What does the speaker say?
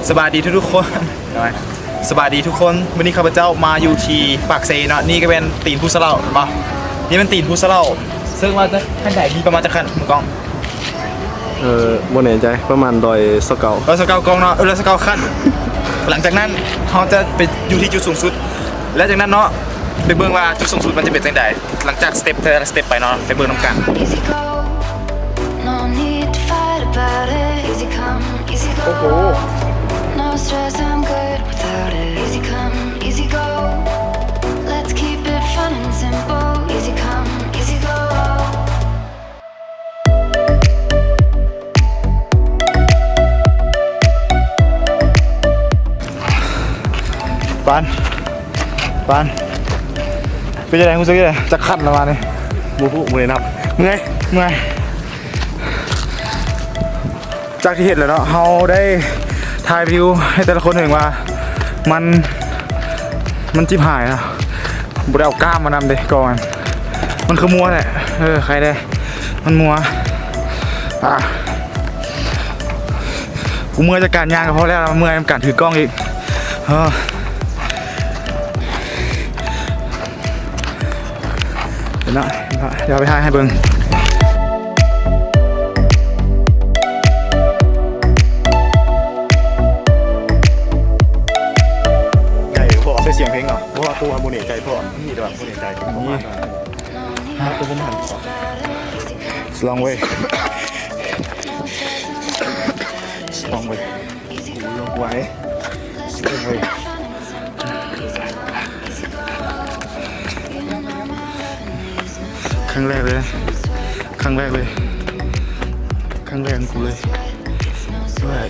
สบายดีทุกคนสบายดีทุกคนวันนี้ข้าพเจ้ามาอยู่ที่ปากเซเนาะนี่ก็เป็นตีนผู้สะเล่าป่ะนี่เป็นตีนผู้สะเล่าซึ่งว่าจะขั้นใหญ่มีประมาณจะขั้นมือกล้องบนไหนใจประมาณ129กองเนาะ129ขั้นหลังจากนั้นเขาจะไปอยู่ที่จุดสูงสุดและจากนั้นเนาะไปเบิ่งว่าจุดสูงสุดมันจะเป็นจังใดหลังจากสเต็ปไปเนาะไปเบิ่งน้ำกันโอ้โหNo stress, I'm good without it. Easy come, easy go. Let's keep it fun and simple. Easy come, easy go. ปานเป็นยังไงคุณสึกยังไงจะขัดประมาณนี้มูผู้มือนับเมื่อยจากที่เห็นแล้วเนาะเขาได้ถ่ายวิวให้แต่ละคนเห็นว่ามันจิบหายนะบุได้เอาก้ามมานำเด็กก่อนมันคือมัวแหละใครได้มันมัวกูเมื่อยจากการย่างก็พอแล้วเมื่อยจากการถือกล้องอีกเดี๋ยวไปถ่ายให้เบิ่งเสียงเพลงเหรอเพราะว่าตัวมูเนใจพ่อนี่แต่แบบมูเนใจนี่ตัวผมหัน It's long way It's long way ลงไว้ครั้งแรกเลยครั้งแรกกูเลยด้วย